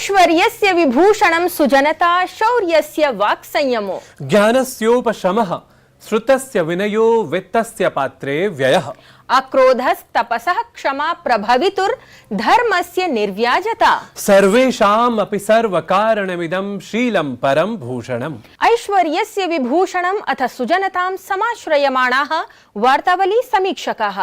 ऐश्वर्यस्य विभूषणं सुजनता शौर्यस्य वाक्संयमो ज्ञानस्योपशमः श्रुतस्य विनयो वित्तस्य पात्रे व्ययः अक्रोधस्तपसः क्षमा प्रभवितुर धर्मस्य निर्व्याजता सर्वेषाम् अपि सर्वकारणमिदं शीलं परं भूषणम् ऐश्वर्यस्य विभूषणम् अथ सुजनतां समाश्रयमाणाः वार्तावली समीक्षकाः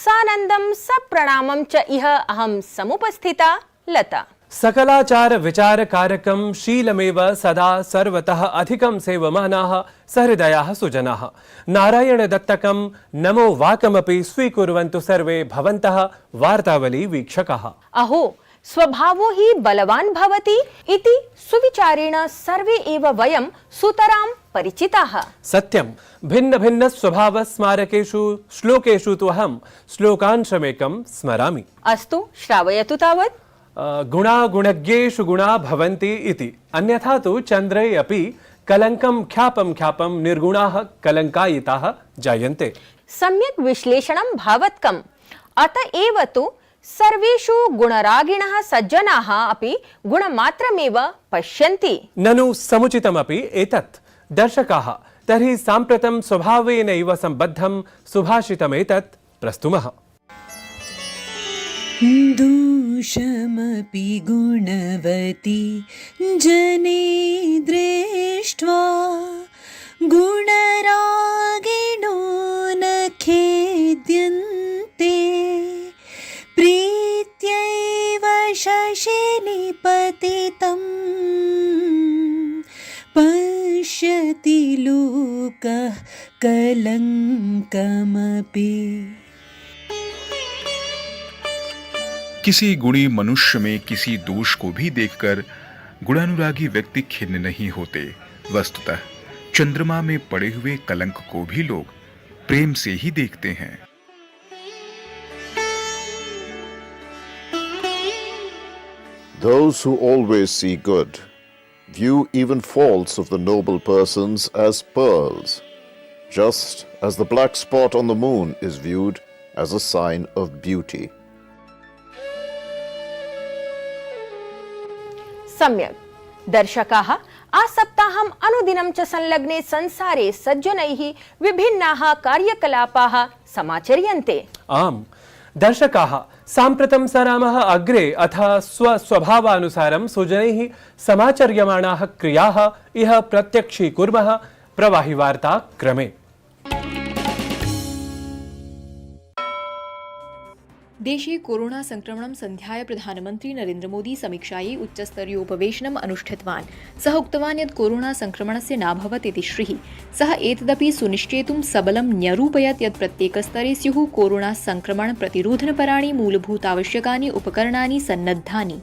सानन्दं सप्रणामं च इह अहं समुपस्थिता लता। सकलाचार विचार कारकं शीलमेव सदा सर्वतः अधिकं सेवमानाः सहृदयाः सुजनाः नारायण दत्तकं नमो वाकमपि स्वीकुर्वन्तु सर्वे भवन्तः वार्तावली वीक्षकाः। अहो स्वभावो हि बलवान् भवति इति सुविचारेण सर्वे एव वयं सुतरां परिचिताः। सत्यं भिन्न भिन्न स्वभाव स्मारकेषु श्लोकेषु तु अहं श्लोकांशमेकं स्मरामि। अस्तु श्रावयतु तावत्। गुणा गुणज्ञेषु गुणा भवन्ति इति अन्यथा तु चन्द्रे अपि कलङ्कं ख्यापं ख्यापं निर्गुणाः कलङ्कायिताः जायन्ते। सम्यक् विश्लेषणं भावत्कम्। अत एव तु सर्वेषु गुणरागिणः सज्जनाः अपि गुणमात्रमेव पश्यन्ति। ननु समुचितमपि एतत् दर्शकाः तर्हि साम्प्रतं स्वभावेनैव सम्बद्धं सुभाषितमेतत् प्रस्तुमः। दूषमपि गुणवती जने दृष्ट्वा गुणरागिणो न खेद्यन्ते प्रीत्यैव शशिनिपतितं पश्यति लोकः कलङ्कमपि। किसी गुणी मनुष्य में किसी दोष को भी देखकर गुणानुरागी व्यक्ति खिन्न नहीं होते। वस्तुतः चंद्रमा में पड़े हुए कलंक को भी लोग प्रेम से ही देखते हैं। Those who always see good view even faults of the noble persons as pearls, just as the black spot on the moon is viewed as a sign of beauty. सम्यक् दर्शकाः आसप्ताहम् अनुदिनं च संलग्ने संसारे सज्जनैः विभिन्नाः कार्यकलापाः समाचर्यन्ते। आम् दर्शकाः साम्प्रतं सरामः अग्रे अथ स्वस्वभावानुसारं सुजनैः समाचर्यमाणाः क्रियाः इह प्रत्यक्षीकुर्मः प्रवाहि वार्ता क्रमे। देशे कोरोना संक्रमणं सन्ध्याय प्रधानमन्त्री नरेन्द्र मोदी समीक्षायै उच्चस्तरीयोपवेशनम् अनुष्ठितवान्। सः उक्तवान् यत् कोरोना संक्रमणस्य नाभवत् इति श्रीः। सः एतदपि सुनिश्चेतुं सबलं न्यरूपयत् यत् प्रत्येकस्तरे स्युः कोरोना संक्रमण प्रतिरोधनपराणि मूलभूतावश्यकानि उपकरणानि सन्नद्धानि।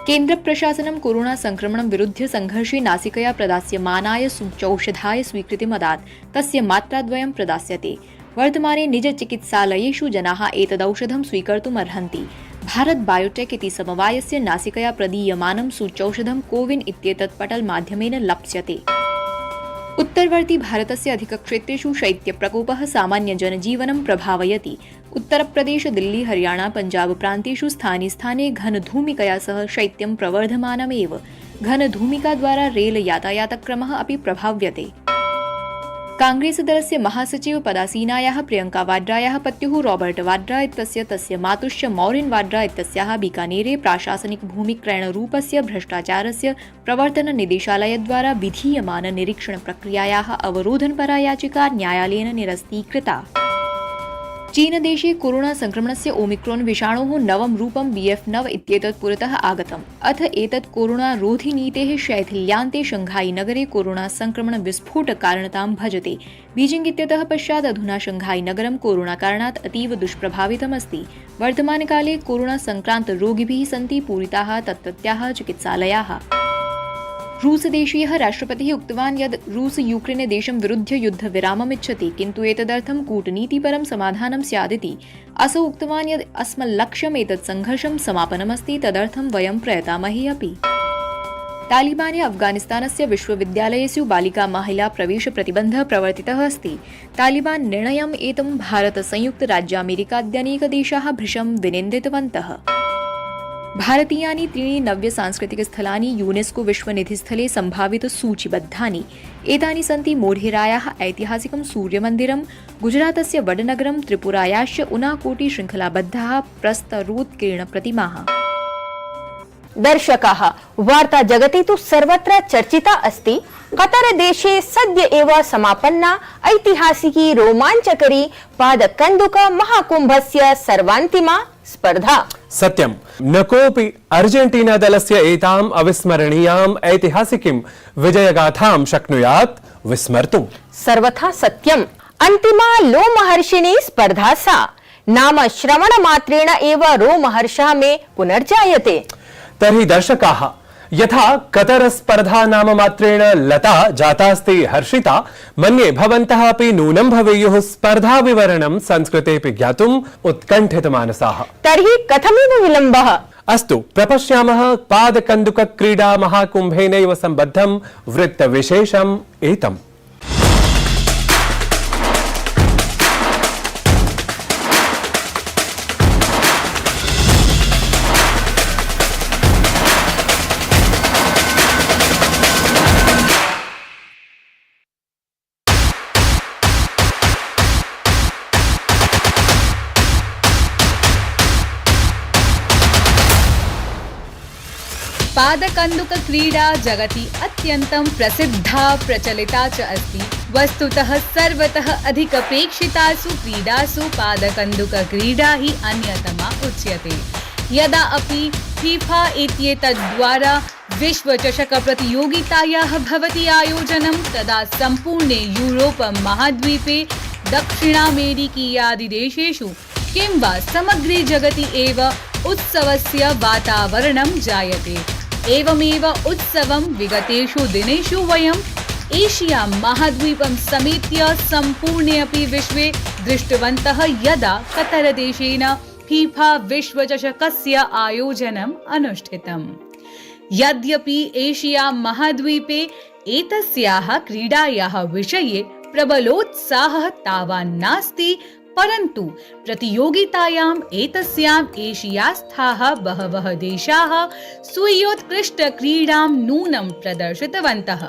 केन्द्रप्रशासनं कोरोना संक्रमणं विरुध्य संघर्षे नासिकया प्रदास्यमानाय सूच्यौषधाय स्वीकृतिमदात् तस्य मात्राद्वयं प्रदास्यते। वर्तमाने निजचिकित्सालयेषु जनाः एतदौषधं स्वीकर्तुम् अर्हन्ति। भारत बायोटेक इति समवायस्य नासिकया प्रदीयमानं सूच्यौषधं कोविन इत्येतत् पटलमाध्यमेन लप्स्यते। उत्तरवर्ती भारतस्य अधिकक्षेत्रेषु शैत्यप्रकोपः सामान्यजनजीवनं प्रभावयति। उत्तरप्रदेश, दिल्ली, हरियाणा, पञ्जाब प्रान्तेषु स्थाने स्थाने घनधूमिकया सह शैत्यं प्रवर्धमानमेव। घनधूमिकाद्वारा रेल यातायातक्रमः अपि प्रभाव्यते। कांग्रेस दलस्य महासचिव पदासीनायाः प्रियंका वाड्रायाः पत्युः रॉबर्ट वाड्रा इत्यस्य तस्य मातुश्च मौरिन वाड्रा इत्यस्याः बीकानेरे प्राशासनिक भूमिक्रयणरूपस्य भ्रष्टाचारस्य प्रवर्तन निदेशालयद्वारा विधीयमान निरीक्षण प्रक्रियायाः अवरोधनपरा याचिका न्यायालयेन निरस्तीकृता। चीनदेशे कोरोना संक्रमणस्य ओमिक्रोन विषाणोः नवं रूपं BF9 इत्येतत् पुरतः आगतम्। अथ एतत् कोरोना रोधिनीतेः शैथिल्यान्ते शंघाई नगरे कोरोना संक्रमण विस्फोटकारणतां भजते। बीजिंग इत्यतः पश्चात् अधुना शंघाई नगरं कोरोना कारणात् अतीव दुष्प्रभावितमस्ति। वर्तमानकाले कोरोना संक्रान्त रोगिभिः सन्ति पूरिताः तत्रत्याः चिकित्सालयाः। रूसदेशीयः राष्ट्रपतिः उक्तवान् यत् रूस यूक्रेन देशं विरुध्य युद्धविराममिच्छति, किन्तु एतदर्थं कूटनीतिपरं समाधानं स्यादिति। असौ उक्तवान् यत् अस्मल्लक्ष्यम् एतत् संघर्षं समापनमस्ति, तदर्थं वयं प्रयतामहे अपि। तालिबाने अफगानिस्तानस्य विश्वविद्यालयेषु बालिका महिला प्रवेश प्रतिबन्धः प्रवर्तितः अस्ति। तालिबान निर्णयम् एतं भारत संयुक्त राज्यामेरिकाद्यनेकदेशाः भृशं विनिन्दितवन्तः। भारतीयानि त्रीणि नव्यसांस्कृतिकस्थलानि यूनेस्को विश्वनिधिस्थले सम्भावितसूचिबद्धानि। एतानि सन्ति मोढेरायाः ऐतिहासिकं सूर्यमन्दिरं, गुजरातस्य वडनगरं, त्रिपुरायाश्च उनाकोटी शृङ्खलाबद्धाः प्रस्तरोत्कीर्णप्रतिमाः। दर्शकाः, वार्ता जगति तु सर्वत्र चर्चिता अस्ति कतर देशे सद्य एव समापन्ना ऐतिहासिकी रोमाञ्चकरी पादकन्दुक महाकुम्भस्य सर्वान्तिमा स्पर्धा। सत्यं, न कोऽपि अर्जेंटीना दलस्य एताम् अविस्मरणीयाम् ऐतिहासिकीं विजयगाथां शक्नुयात् विस्मर्तुम्। सर्वथा सत्यम्। अन्तिमा लोमहर्षिणी स्पर्धा सा। नाम श्रवणमात्रेण एव रोमहर्षः मे पुनर्जायते। तर्हि दर्शकाः, यथा कतर स्पर्धा नाम मात्रेण लता जातास्ति हर्षिता, मन्ये भवन्तः अपि नूनं भवेयुः स्पर्धा विवरणं संस्कृतेऽपि ज्ञातुम् उत्कण्ठितमानसाः। तर्हि कथमिव विलम्बः? अस्तु, प्रपश्यामः पादकन्दुक क्रीडा महाकुम्भेनैव सम्बद्धं वृत्तविशेषम् एतम्। पादकन्दुकक्रीडा जगति अत्यन्तं प्रसिद्धा प्रचलिता च अस्ति। वस्तुतः सर्वतः अधिकपेक्षितासु क्रीडासु पादकन्दुकक्रीडा हि अन्यतमा उच्यते। यदा अपि फीफा इत्येतद्द्वारा विश्वचषकप्रतियोगितायाः भवति आयोजनं, तदा सम्पूर्णे यूरोप महाद्वीपे, दक्षिणामेरिकीयादिदेशेषु किं वा समग्रे जगति एव उत्सवस्य वातावरणं जायते। एवमेव उत्सवं विगतेषु दिनेषु वयम् एशिया महाद्वीपं समेत्य सम्पूर्णे अपि विश्वे दृष्टवन्तः, यदा कतरदेशेन फीफा विश्वचषकस्य आयोजनम् अनुष्ठितम्। यद्यपि एशिया महाद्वीपे एतस्याः क्रीडायाः विषये प्रबलोत्साहः तावान् नास्ति, परन्तु प्रतियोगितायाम् एतस्याम् एशियास्थाः बहवः देशाः स्वीयोत्कृष्टक्रीडां नूनं प्रदर्शितवन्तः।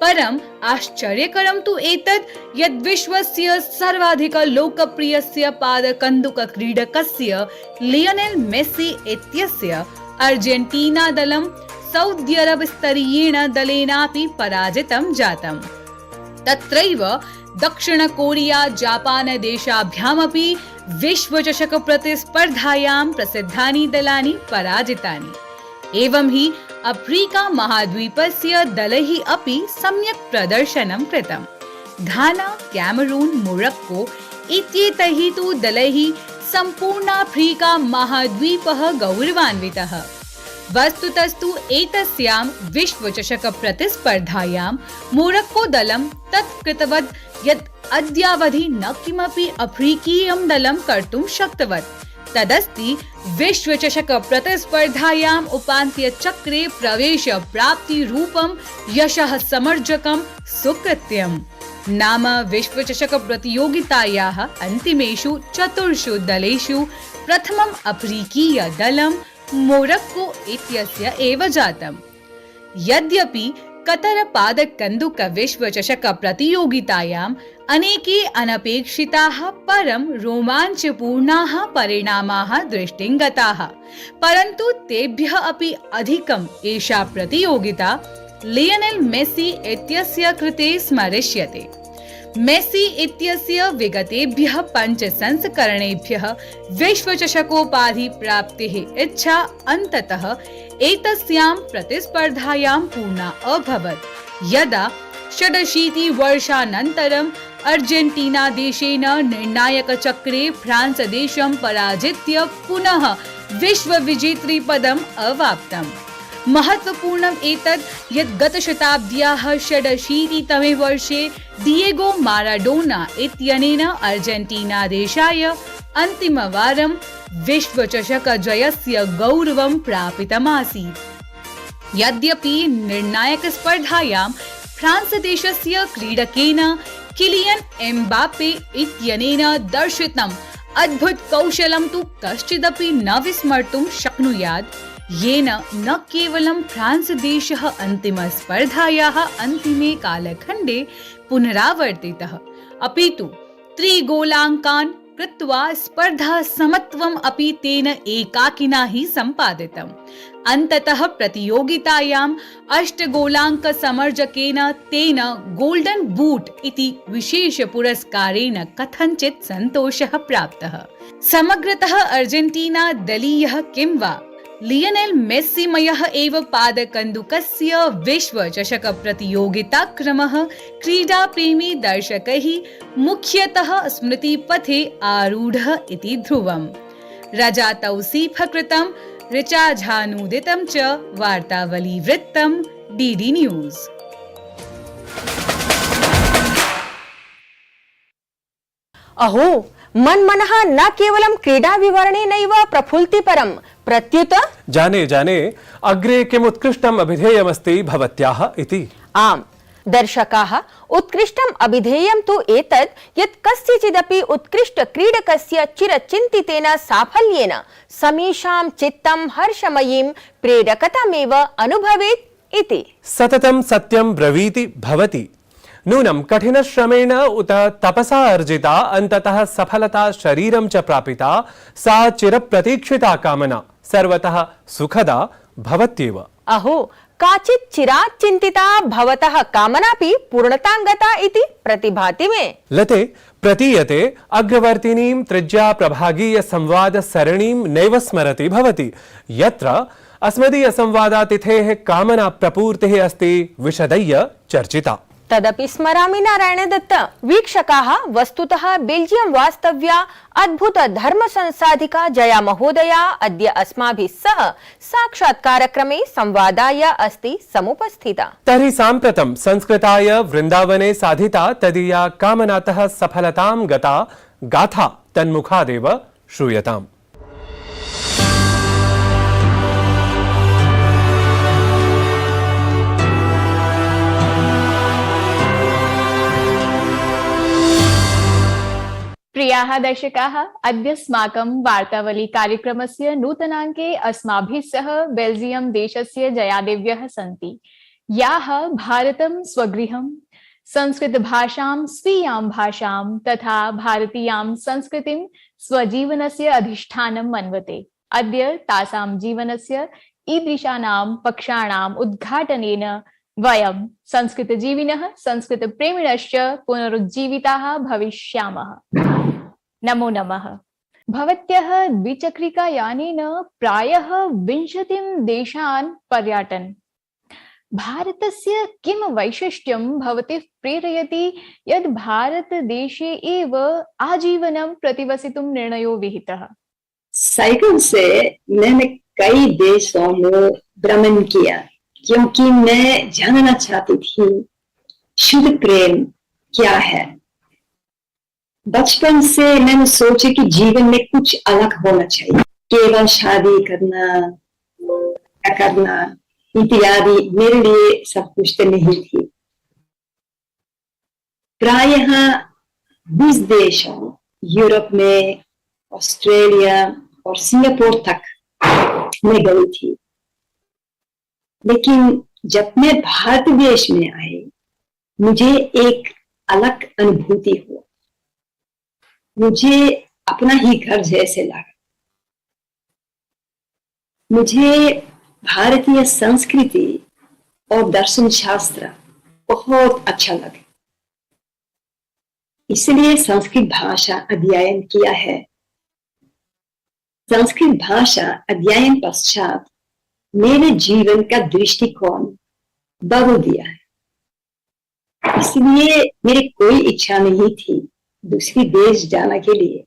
परम् आश्चर्यकरं तु एतत् यद् विश्वस्य सर्वाधिक लोकप्रियस्य पादकन्दुकक्रीडकस्य लियोनेल् मेस्सी इत्यस्य अर्जेंटीना दलं सौदी अरब स्तरीयेण दलेनापि पराजितं जातम्। तत्रैव दक्षिण कोरिया जापान देशाभ्यामपि विश्वचषक प्रतिस्पर्धायां प्रसिद्धानि दलानि पराजितानि। एवं हि अफ्रीका महाद्वीपस्य दलैः अपि सम्यक् प्रदर्शनं कृतम्। घाना, कैमरून, मोरक्को इत्येतैः तु दलैः सम्पूर्णाफ्रीका महाद्वीपः गौरवान्वितः। वस्तुतस्तु एतस्यां विश्वचषक प्रतिस्पर्धायां मोरक्को दलं तत् कृतवत् यत् अद्यावधि न किमपि अफ्रीकीयं दलं कर्तुं शक्तवत्। तदस्ति विश्वचषक प्रतिस्पर्धायाम् उपान्त्यचक्रे प्रवेश प्राप्तिरूपं यशः समर्जकं सुकृत्यम्। नाम विश्वचषक प्रतियोगितायाः अन्तिमेषु 4 दलेषु प्रथमम् अफ्रीकीय दलं मोरक्को इत्यस्य एव जातम्। यद्यपि कतर पादकन्दुक विश्वचषक प्रतियोगितायाम् अनेके अनपेक्षिताः परं रोमाञ्चपूर्णाः परिणामाः दृष्टिं गताः, परन्तु तेभ्यः अपि अधिकम् एषा प्रतियोगिता लियोनेल् मेस्सी इत्यस्य कृते स्मरिष्यते। मेस्सी इत्यस्य विगतेभ्यः 5 संस्करणेभ्यः विश्वचषकोपाधि प्राप्तेः इच्छा अन्ततः एतस्यां प्रतिस्पर्धायां पूर्णा अभवत्, यदा 86 वर्षानन्तरम् अर्जेंटीना देशेन निर्णायकचक्रे फ्रांस देशं पराजित्य पुनः विश्वविजेतृपदम् अवाप्तम्। महत्वपूर्णम् एतत् यत् गतशताब्द्याः 86तमे वर्षे डिएगो माराडोना इत्यनेन अर्जेंटीना देशाय अन्तिमवारं विश्वचषकजयस्य गौरवं प्रापितमासीत्। यद्यपि निर्णायकस्पर्धायां फ्रांस देशस्य क्रीडकेन किलियन एम्बाप्पे इत्यनेन दर्शितम् अद्भुतकौशलं तु कश्चिदपि न विस्मर्तुं शक्नुयात्। येन न केवलं फ्रांस देशः अन्तिमस्पर्धायाः अन्तिमे कालखण्डे पुनरावर्तितः अपि तु त्रिगोलाङ्कान् कृत्वा स्पर्धा समत्वम् अपि तेन एकाकिना हि सम्पादितम्। अन्ततः प्रतियोगितायाम् 8 गोलाङ्क समर्जकेन तेन गोल्डन बूट इति विशेष पुरस्कारेण कथञ्चित् सन्तोषः प्राप्तः। समग्रतः अर्जेन्टीना दलीयः किं वा लियोनेल मेस्सीमयः एव पादकन्दुकस्य विश्वचषक प्रतियोगिताक्रमः क्रीडाप्रेमी दर्शकैः मुख्यतः स्मृतिपथे आरूढः इति ध्रुवम्। रजा तौसीफ कृतं ऋचा झानूदितं च वार्तावलीवृत्तं डीडी न्यूज़। अहो मन्मनः न केवलं क्रीडा विवरणेनैव प्रफुल्तिपरं प्रत्युत जाने जाने अग्रे किम् उत्कृष्टम् अभिधेयमस्ति भवत्याः इति। आम् दर्शकाः उत्कृष्टम् अभिधेयं तु एतत् यत् कस्यचिदपि उत्कृष्ट क्रीडकस्य चिरचिन्तितेन साफल्येन समेषां चित्तं हर्षमयीं प्रेरकतामेव अनुभवेत् इति। सततं सत्यं ब्रवीति भवति। नूनं कठिनश्रमेण उत तपसा अर्जिता अन्ततः सफलता शरीरं च प्रापिता सा चिरप्रतीक्षिता कामना सर्वतः सुखदा भवत्येव। अहो काचित् चिरात् चिन्तिता भवतः कामनापि पूर्णतां गता इति प्रतिभाति मे। लते प्रतीयते अग्रवर्तिनीं त्रिज्या प्रभागीय संवाद सरणीं नैव स्मरति भवति यत्र अस्मदीय संवादातिथेः कामना प्रपूर्तिः अस्ति विशदय्य चर्चिता। तदपि स्मरामि नारायण दत्त। वीक्षकाः वस्तुतः बेल्जियम वास्तव्या अद्भुत धर्म संसाधिका जया महोदया अद्य अस्माभिः सह साक्षात्कारक्रमे संवादाय अस्ति समुपस्थिता। तर्हि साम्प्रतं संस्कृताय वृन्दावने साधिता तदीया कामनातः सफलतां गता गाथा तन्मुखादेव श्रूयताम्। प्रियाः दर्शकाः, अद्यस्माकं वार्तावली कार्यक्रमस्य नूतनाङ्के अस्माभिः सह बेल्जियम देशस्य जयादेव्यः सन्ति, याः भारतं स्वगृहं, संस्कृतभाषां स्वीयां भाषां तथा भारतीयां संस्कृतिं स्वजीवनस्य अधिष्ठानं मन्वते। अद्य तासां जीवनस्य ईदृशानां पक्षाणाम् उद्घाटनेन वयं संस्कृतजीविनः संस्कृतप्रेमिणश्च पुनरुज्जीविताः भविष्यामः। नमो नमः। भवत्यः द्विचक्रिकायानेन प्रायः 20 देशान् पर्यटन्। भारतस्य किं वैशिष्ट्यं भवतीं प्रेरयति यद् भारतदेशे एव आजीवनं प्रतिवसितुं निर्णयो विहितः? साइकिल से मैंने कई देशों में भ्रमण किया क्योंकि मैं जानना चाहती थी शुद्ध प्रेम क्या है। बचपन से मैंने सोचा कि जीवन में कुछ अलग होना चाहिए, केवल शादी करना इत्यादि मेरे लिए सब कुछ तो नहीं थी। प्रायः 20 देशों यूरोप में, ऑस्ट्रेलिया और सिंगापुर तक मैं गई थी, लेकिन जब मैं भारत देश में आई मुझे एक अलग अनुभूति हुआ। मुझे अपना ही घर जैसे लगा। मुझे भारतीय संस्कृति और दर्शन शास्त्र बहुत अच्छा लगा, इसलिए संस्कृत भाषा अध्ययन किया है। संस्कृत भाषा अध्ययन पश्चात मेरे जीवन का दृष्टिकोण बदल दिया है, इसलिए मेरी कोई इच्छा नहीं थी दूसरी देश जाने के लिए।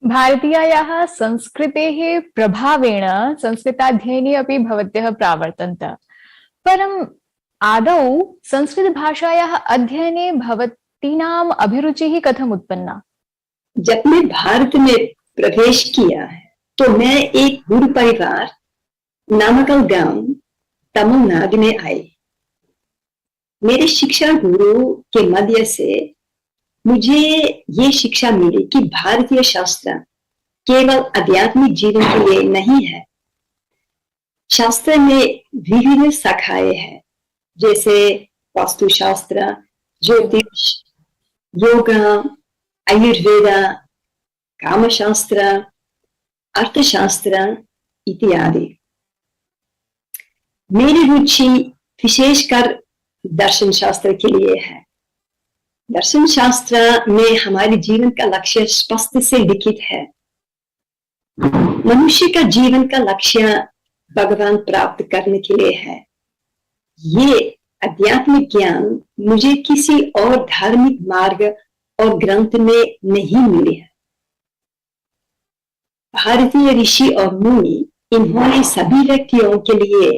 भारतीयायाः संस्कृतेः प्रभावेण संस्कृताध्ययने अपि भवत्यः प्रावर्तन्त, परम् आदौ संस्कृतभाषायाः अध्ययने भवतीनाम् अभिरुचिः कथम् उत्पन्ना? जब मैं भारत में प्रवेश किया तो मैं एक गुरु परिवार नामकल गांव तमिलनाडु में आई। मेरे शिक्षा गुरु के मध्य से मुझे ये शिक्षा मिली कि भारतीय शास्त्र केवल आध्यात्मिक जीवन के लिए नहीं है, शास्त्र में विभिन्न शाखाएं हैं, जैसे वास्तुशास्त्र, ज्योतिष, योगा, आयुर्वेदा, कामशास्त्र, अर्थशास्त्र इत्यादि। मेरी रुचि विशेषकर दर्शन शास्त्र के लिए है। दर्शन शास्त्र में हमारे जीवन का लक्ष्य स्पष्ट से लिखित है। मनुष्य का जीवन का लक्ष्य भगवान प्राप्त करने के लिए है। ये आध्यात्मिक ज्ञान मुझे किसी और धार्मिक मार्ग और ग्रंथ में नहीं मिली है। भारतीय ऋषि और मुनि इन्होंने सभी व्यक्तियों के लिए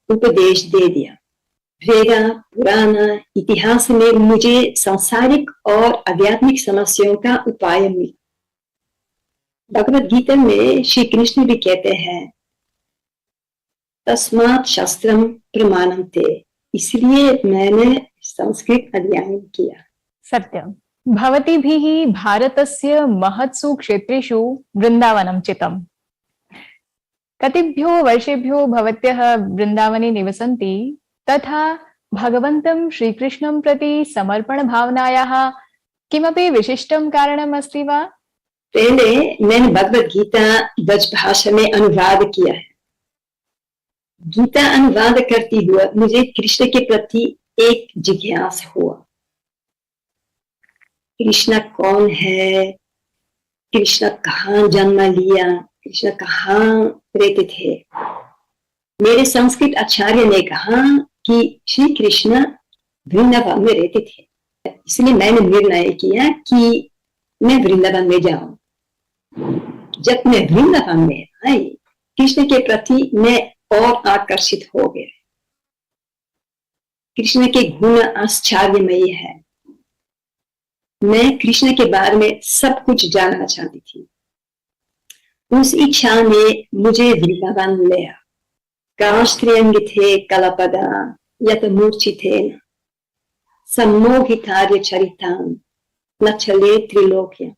उपदेश दे दिया। वेद, पुराण, इतिहास में मुझे सांसारिक और आध्यात्मिक समस्याओं का उपाय मिला। भगवद गीता में श्री कृष्ण भी कहते हैं, तस्मात् शास्त्रम प्रमाणम ते, इसलिए मैंने संस्कृत अध्ययन किया। सत्यं भवतीभिः भारतस्य महत्सु क्षेत्रेषु वृन्दावनं चितम्। कतिभ्यो वर्षेभ्यो भवत्यः वृन्दावने निवसन्ति, तथा भगवन्तं श्रीकृष्णं प्रति समर्पणभावनायाः किमपि विशिष्टं कारणम् अस्ति वा? पहले मैंने भगवद गीता ब्रज भाषा में अनुवाद किया है। गीता अनुवाद करती हुआ मुझे कृष्ण के प्रति एक जिज्ञासा हुआ। कृष्ण कौन है? कृष्ण कहाँ जन्म लिया? कृष्ण कहाँ रहते थे? मेरे संस्कृत आचार्य ने कहा कि श्री कृष्ण वृंदावन में रहते थे, इसलिए मैंने निर्णय किया कि मैं वृंदावन में जाऊं। जब मैं वृंदावन में आई, कृष्ण के प्रति मैं और आकर्षित हो गया। कृष्ण के गुण आश्चर्यमयी है। मैं कृष्ण के बारे में सब कुछ जानना चाहती थी। उस इच्छा ने मुझे वृंदावन ले आया। काश्त्रियंग थे कलपदा यत मूर्छितेन सम्मोहितार्य चरितान न चले त्रिलोक्य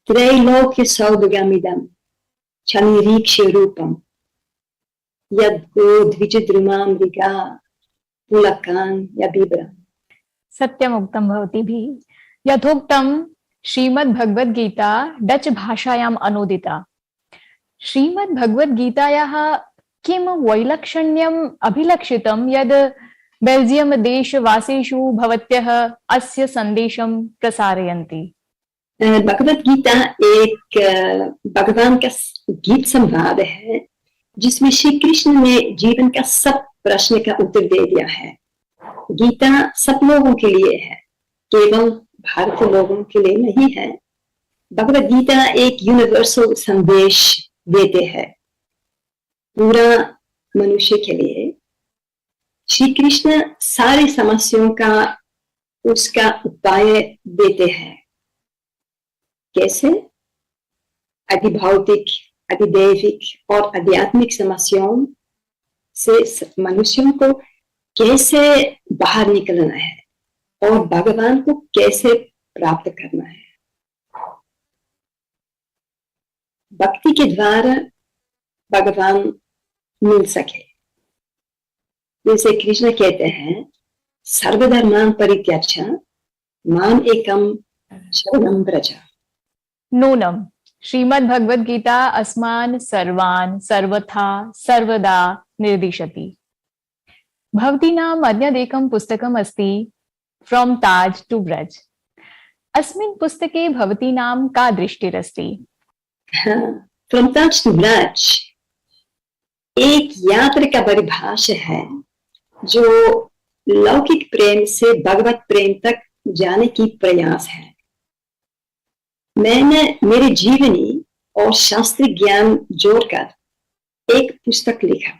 त्रैलोक्य सौभगामिदम क्षनिरीक्ष्य रूपम यद्गो द्विजद्रुमा मृगा पुलकान यबिब्रम। सत्यमुक्तं भवतीभिः। यथोक्तं श्रीमद्भगवद्गीता डच भाषायाम् अनुदिता। श्रीमद्भगवद्गीतायाः किं वैलक्षण्यम् अभिलक्षितं यद् बेल्जियम देशवासीषु भवत्यः अस्य संदेशं प्रसारयन्ति? भगवद गीता एक भगवान का गीत संवाद है, जिसमें श्री कृष्ण ने जीवन का सब प्रश्न का उत्तर दे दिया है। गीता सब लोगों के लिए है, केवल भारतीय लोगों के लिए नहीं है। भगवद गीता एक यूनिवर्सल संदेश देते हैं पूरा मनुष्य के लिए। श्री कृष्ण सारी समस्याओं का उसका उपाय देते हैं। कैसे? अधिभौतिक, अधिदैविक और आध्यात्मिक समस्याओं से मनुष्यों को कैसे बाहर निकलना है और भगवान को कैसे प्राप्त करना है। भक्ति के द्वारा भगवान मिल सके। जैसे कृष्ण कहते हैं, सर्वधर्मान् परित्यज्य माम् एकं शरणं व्रज। नूनं श्रीमद्भगवद्गीता अस्मान् सर्वान् सर्वथा सर्वदा निर्दिशति। भवतीनाम् अन्यदेकं पुस्तकम् अस्ति फ्रॉम ताज टू ब्रज। अस्मिन् पुस्तके भवतीनां का दृष्टिरस्ति? फ्रॉम ताज टू ब्रज एक यात्रा का परिभाषा है जो लौकिक प्रेम से भगवत प्रेम तक जाने की प्रयास है। मैंने मेरे जीवनी और शास्त्रीय ज्ञान जोड़कर एक पुस्तक लिखा,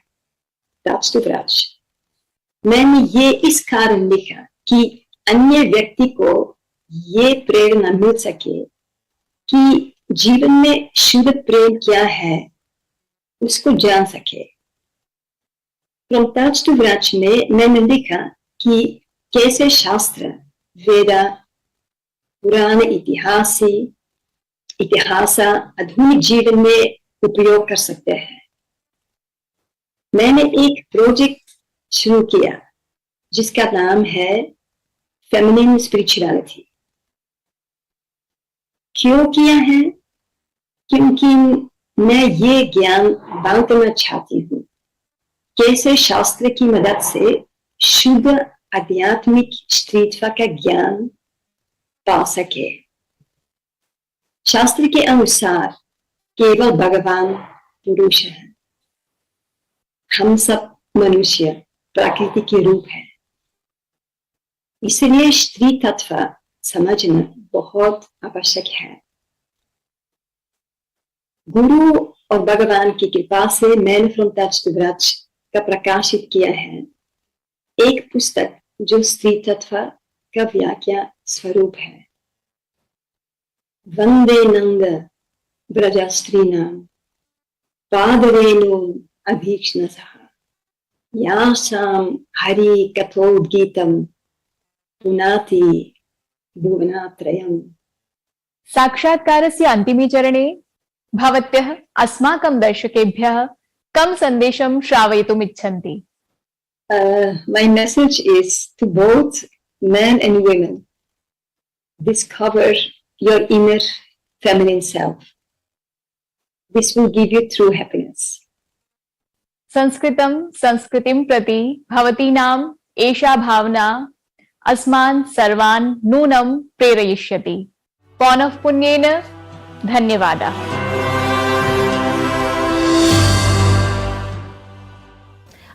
ताज टू ब्रज। मैंने ये इस कारण लिखा कि अन्य व्यक्ति को ये प्रेरणा मिल सके कि जीवन में शुद्ध प्रेम क्या है, उसको जान सके। फ्रॉम ताज टू ब्रज में मैंने लिखा कि कैसे शास्त्र, वेद, पुराण, इतिहास आधुनिक जीवन में उपयोग कर सकते हैं। मैंने एक प्रोजेक्ट शुरू किया जिसका नाम है फेमिनिन स्पिरिचुअलिटी। क्यों किया है? क्योंकि मैं ये ज्ञान बांटना चाहती हूँ, कैसे शास्त्र की मदद से शुद्ध आध्यात्मिक स्त्रीत्व का ज्ञान पा सके। शास्त्र के अनुसार केवल भगवान पुरुष है, हम सब मनुष्य प्रकृति के रूप है। इसलिए स्त्री तत्व समझना बहुत आवश्यक है। गुरु और भगवान की कृपा से मैंने फ्रॉम टच टू ब्रज का प्रकाशित किया है एक पुस्तक जो स्त्री तत्व का व्याख्या स्वरूप है। वंदे नंद ब्रजस्त्रीणां पादरेणुं अभीक्ष्णसः यासां हरि कथोद्गीतं पुनाति भुवनात्रयम्। साक्षात्कारस्य अन्तिमे चरणे भवत्यः अस्माकं दर्शकेभ्यः कं सन्देशं श्रावयितुम् इच्छन्ति? My message is to both men and women: discover your inner feminine self. This will give you true happiness. संस्कृतं संस्कृतिं प्रति भवतीनाम् एषा भावना अस्मान् सर्वान् नूनं प्रेरयिष्यति। पौनः पुण्येन धन्यवादाः।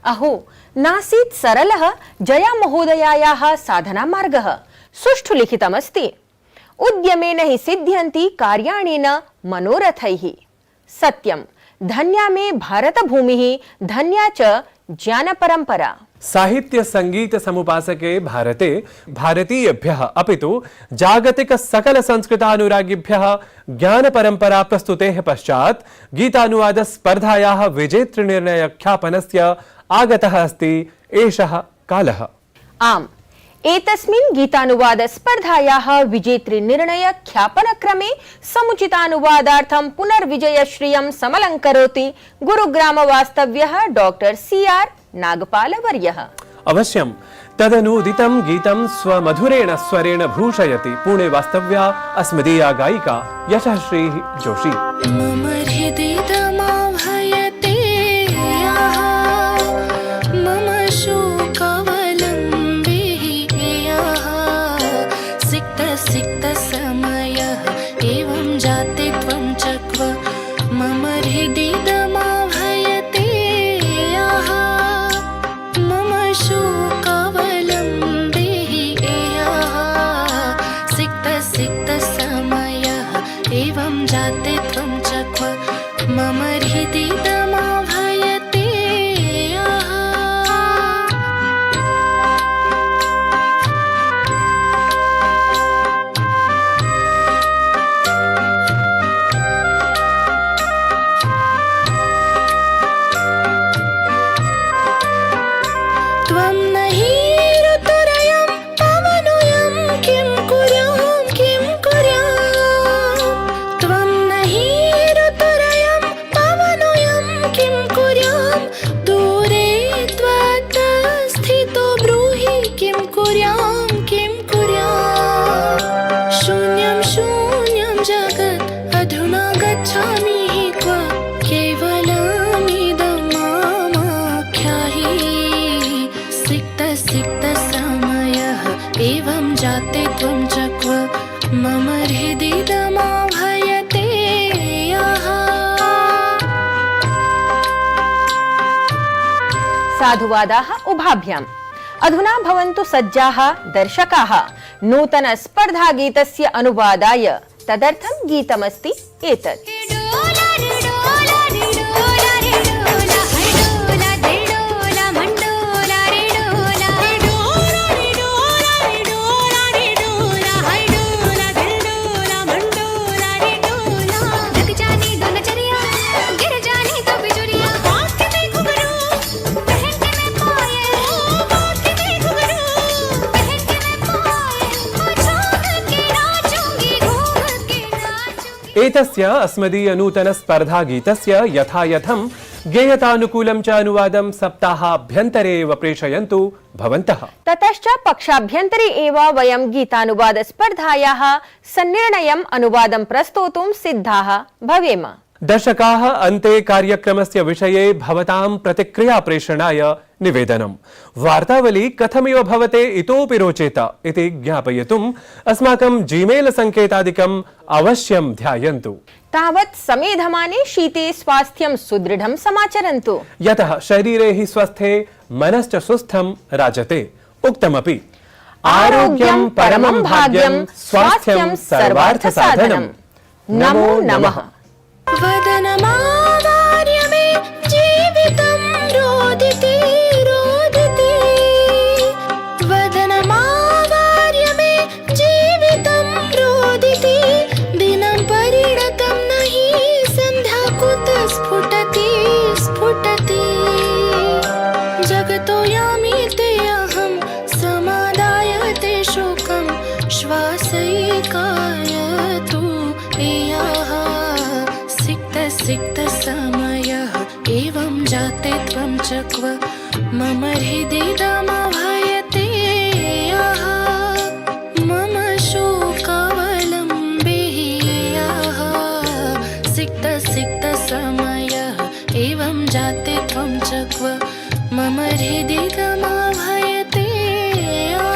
अहो नासीत् सरलः जया महोदयायाः साधनामार्गः। सुष्ठु लिखितमस्ति, उद्यमेन हि सिद्ध्यन्ति कार्याणि न मनोरथैः। सत्यं, धन्या मे भारतभूमिः, धन्या च ज्ञान परंपरा। साहित्य संगीत समुपासके भारते भारतीयेभ्यः अपि तु जागतिक सकल संस्कृतानुरागिभ्यः ज्ञान परंपरा प्रस्तुतेः पश्चात् गीतानुवाद स्पर्धायाः विजेतृ निर्णय ख्यापनस्य आगतः अस्ति एषः कालः। आम्, एतस्मिन् गीतानुवाद स्पर्धायाः विजेतृ निर्णय ख्यापन क्रमे समुचितानुवादार्थं पुनर्विजयश्रियं समलंकरोति गुरुग्राम वास्तव्यः डॉक्टर CR नागपालवर्यः। अवश्यं तदनूदितं गीतं स्वमधुरेण स्वरेण भूषयति पुणे वास्तव्या अस्मदीया गायिका यशश्री जोशी। मम हृदि तमाभयते यः, मम शोकावलम्बिः यः, सिक्त समयः एवं जाते त्वं च क्व। मम हृदि तमाभयते यः, मम शोकावलम्बिः यः, सिक्त समयः एवं जाते त्वं च क्व। मम हृदि तमाभयते यः। त्वं नहि ऋतुरयं पवनोऽयं किं कुर्यां किं कुर्यां। त्वं नहि ऋतुरयं पवनोऽयं किं कुर्यां। दूरे त्वत्स्थितो ब्रूहि किं कुर्यां किं कुर्यां। शून्यं शून्यं जगत् अधुना गच्छामि क्व। केवलमिदं मामाख्याहि। सिक्त समयः एवं जाते त्वं च क्व। मम हृदि तमाभयते यः। साधुवादाः उभाभ्याम्। अधुना भवन्तु सज्जाः दर्शकाः नूतन स्पर्धा गीतस्य अनुवादाय। तदर्थं गीतमस्ति एतत्। एतस्य अस्मदीय नूतन स्पर्धा गीतस्य यथायथं गेयतानुकूलं च अनुवादं सप्ताहाभ्यन्तरे एव प्रेषयन्तु भवन्तः। ततश्च पक्षाभ्यन्तरे एव वयं गीतानुवाद स्पर्धायाः सन्निर्णयम् अनुवादं प्रस्तोतुं सिद्धाः भवेम। दर्शकाः अन्ते कार्यक्रमस्य विषये भवतां प्रतिक्रिया प्रेषणाय निवेदनम्। वार्तावली कथमिव भवते इतोपि रोचेत इति ज्ञापयितुम् अस्माकं जीमेल सङ्केतादिकम् अवश्यं ध्यायन्तु। तावत् समेधमाने शीते स्वास्थ्यं सुदृढं समाचरन्तु। यतः शरीरे हि स्वस्थे मनश्च सुस्थं राजते। उक्तमपि आरोग्यं परमं भाग्यं स्वास्थ्यं सर्वार्थ साधनम्। नमो नमः। वदनमादार्य मे जीवितं रोदिते रोदिते वदनमादार्य मे जीवितं रोदिते दिनं परिणतं नहि सन्ध्या कुतः स्फुटति स्फुटति जगतो यामि ते अहं समादाय ते शोकं श्वासैकाय तु एयाः सिक्त समयः एवं जाते त्वं च क्व मम हृदि दमभयते यः मम शोकावलम्बे यः सिक्त समयः एवं जाते त्वं च क्व मम हृदि दमभयते यः।